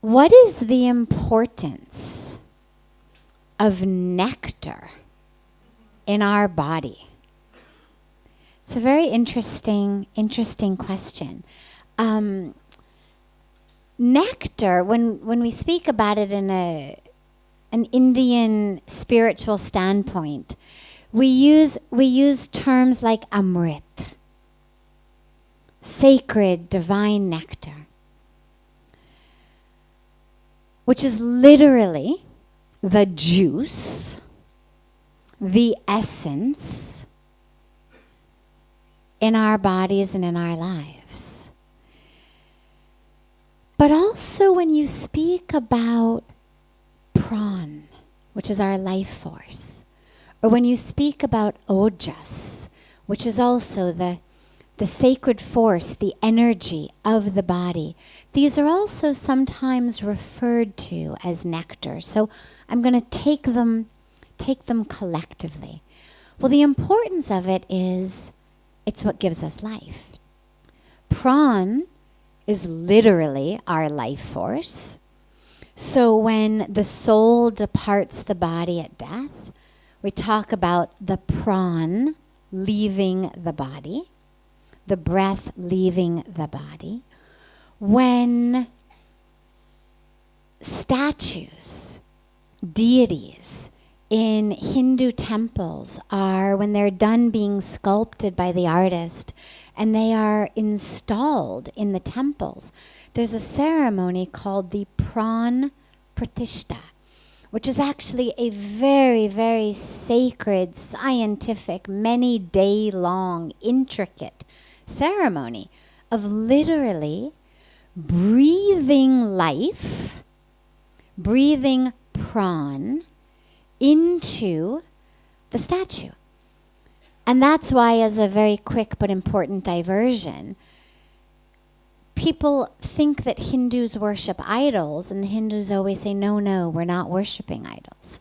What is the importance of nectar in our body? It's a very interesting question. Nectar, when we speak about it in an Indian spiritual standpoint, we use terms like amrit, sacred, divine nectar, which is literally the juice, the essence in our bodies and in our lives. But also when you speak about prana, which is our life force, or when you speak about ojas, which is also the sacred force, the energy of the body, these are also sometimes referred to as nectar. So I'm going to take them collectively. Well, the importance of it is it's what gives us life. Prana is literally our life force. So when the soul departs the body at death, we talk about the prana leaving the body, the breath leaving the body. When statues, deities in Hindu temples when they're done being sculpted by the artist and they are installed in the temples, there's a ceremony called the prana pratishtha, which is actually a very, very sacred, scientific, many day long, intricate ceremony of literally breathing life, breathing prana into the statue. And that's why, as a very quick but important diversion, people think that Hindus worship idols, and the Hindus always say, no, we're not worshiping idols.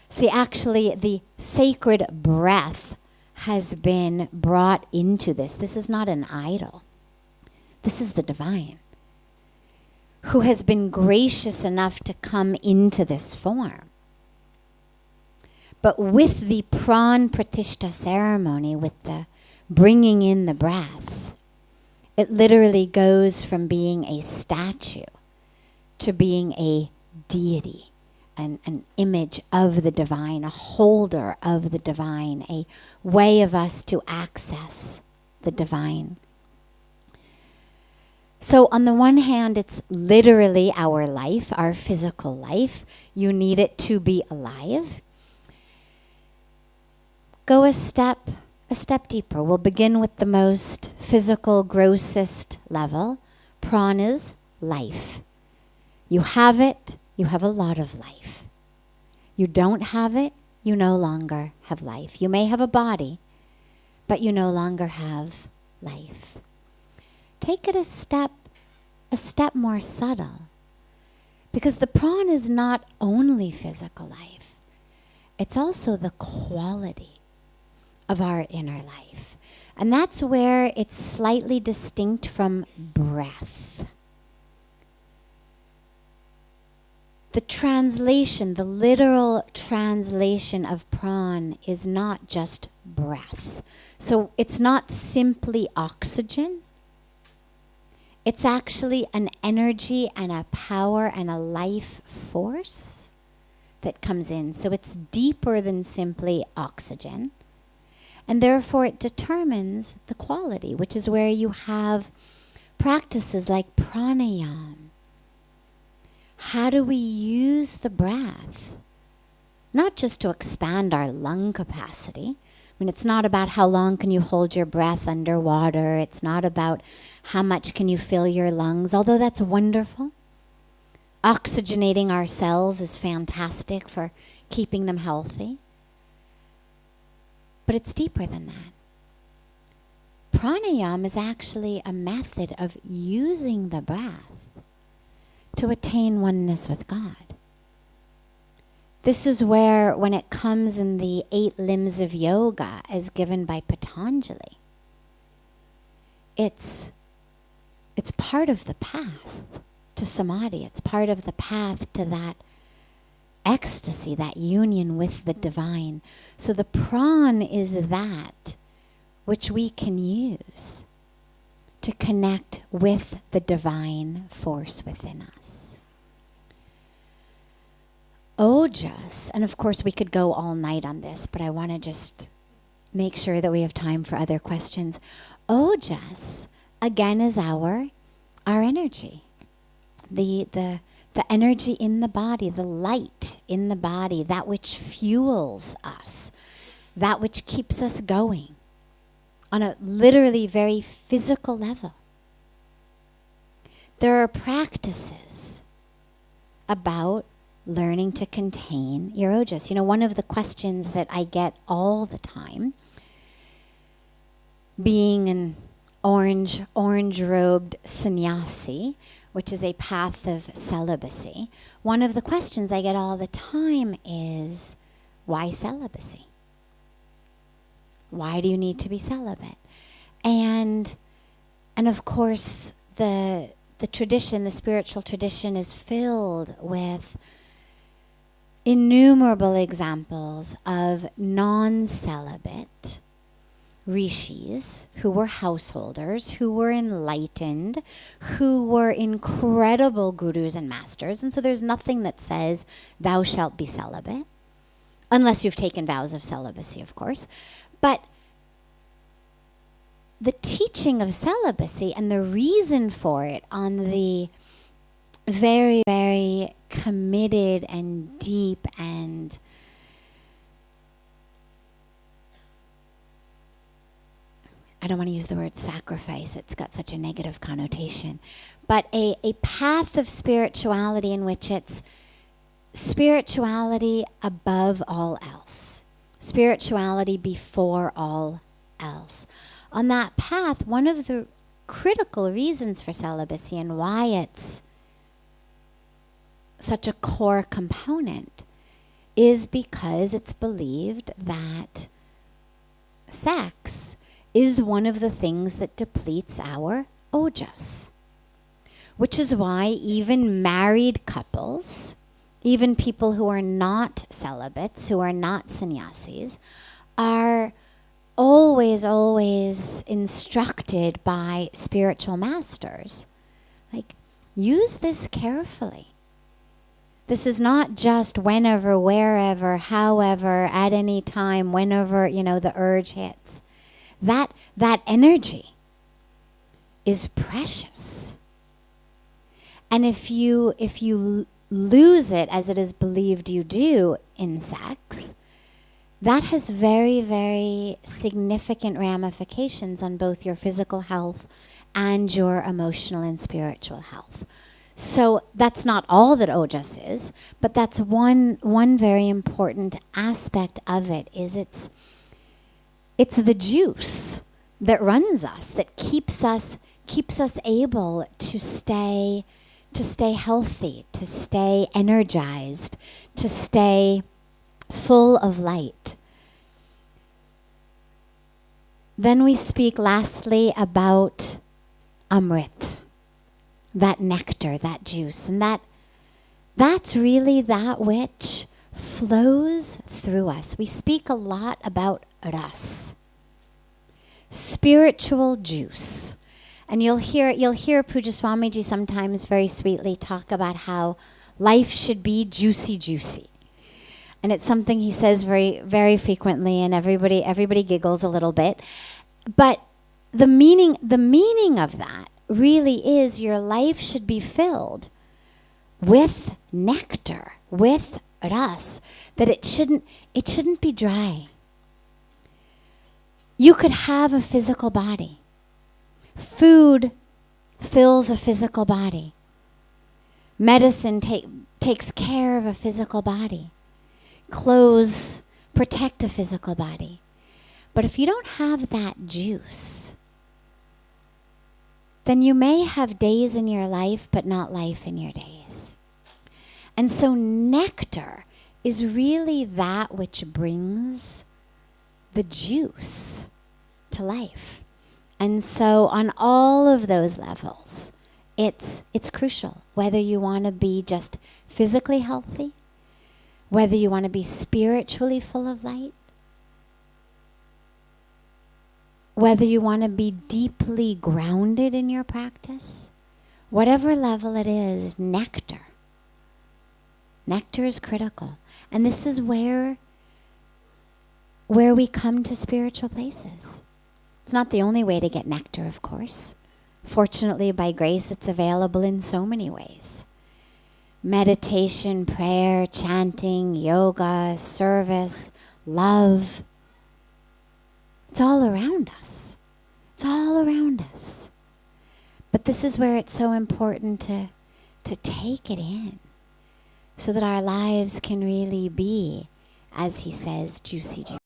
See, actually, the sacred breath has been brought into this. This is not an idol. This is the divine, who has been gracious enough to come into this form. But with the prana pratishtha ceremony, with the bringing in the breath, it literally goes from being a statue to being a deity, an image of the divine, a holder of the divine, a way of us to access the divine. So on the one hand, it's literally our life, our physical life. You need it to be alive. Go a step deeper. We'll begin with the most physical, grossest level. Prana's life. You have it, you have a lot of life. You don't have it, you no longer have life. You may have a body, but you no longer have life. Take it a step more subtle. Because the prana is not only physical life. It's also the quality of our inner life. And that's where it's slightly distinct from breath. The translation, the literal translation of prana is not just breath. So it's not simply oxygen. It's actually an energy and a power and a life force that comes in. So it's deeper than simply oxygen. And therefore it determines the quality, which is where you have practices like pranayama. How do we use the breath? Not just to expand our lung capacity. I mean, it's not about how long can you hold your breath underwater. It's not about how much can you fill your lungs, although that's wonderful. Oxygenating our cells is fantastic for keeping them healthy. But it's deeper than that. pranayama is actually a method of using the breath to attain oneness with God. This is where, when it comes in the 8 limbs of yoga as given by Patanjali, it's part of the path to samadhi. It's part of the path to that ecstasy, that union with the divine. So the prana is that which we can use to connect with the divine force within us. Ojas, and of course we could go all night on this, but I want to just make sure that we have time for other questions. Ojas, again, is our energy. The energy in the body, the light in the body, that which fuels us, that which keeps us going on a literally very physical level. There are practices about learning to contain your ojas. You know, one of the questions that I get all the time, being an orange-robed sannyasi, which is a path of celibacy, one of the questions I get all the time is, why celibacy? Why do you need to be celibate? And of course, the tradition, the spiritual tradition, is filled with innumerable examples of non-celibate rishis who were householders, who were enlightened, who were incredible gurus and masters. And so there's nothing that says thou shalt be celibate, unless you've taken vows of celibacy, of course. But the teaching of celibacy and the reason for it on the very, very committed and deep and I don't want to use the word sacrifice, it's got such a negative connotation, but a path of spirituality in which it's spirituality above all else, spirituality before all else. On that path, one of the critical reasons for celibacy and why it's such a core component is because it's believed that sex is one of the things that depletes our ojas. Which is why even married couples, even people who are not celibates, who are not sannyasis, are always instructed by spiritual masters. Like, use this carefully. This is not just whenever, wherever, however, at any time, whenever, the urge hits. That energy is precious. And if you lose it, as it is believed you do in sex, that has very, very significant ramifications on both your physical health and your emotional and spiritual health. So that's not all that ojas is, but that's one very important aspect of it. Is it's the juice that runs us, that keeps us able to stay healthy, to stay energized, to stay full of light. Then we speak lastly about amrit, that nectar, that juice, and that's really that which flows through us. We speak a lot about ras, spiritual juice. And you'll hear Puja Swamiji sometimes very sweetly talk about how life should be juicy. And it's something he says very, very frequently, and everybody giggles a little bit. But the meaning of that really is your life should be filled with nectar, with ras, that it shouldn't be dry. You could have a physical body. Food fills a physical body. Medicine takes care of a physical body. Clothes protect a physical body. But if you don't have that juice, then you may have days in your life, but not life in your days. And so nectar is really that which brings the juice to life. And so on all of those levels, it's crucial. Whether you want to be just physically healthy, whether you want to be spiritually full of light, whether you want to be deeply grounded in your practice, whatever level it is, nectar. Nectar is critical. And this is where we come to spiritual places. It's not the only way to get nectar, of course. Fortunately, by grace, it's available in so many ways. Meditation, prayer, chanting, yoga, service, love. It's all around us. It's all around us. But this is where it's so important to take it in so that our lives can really be, as he says, juicy, juicy.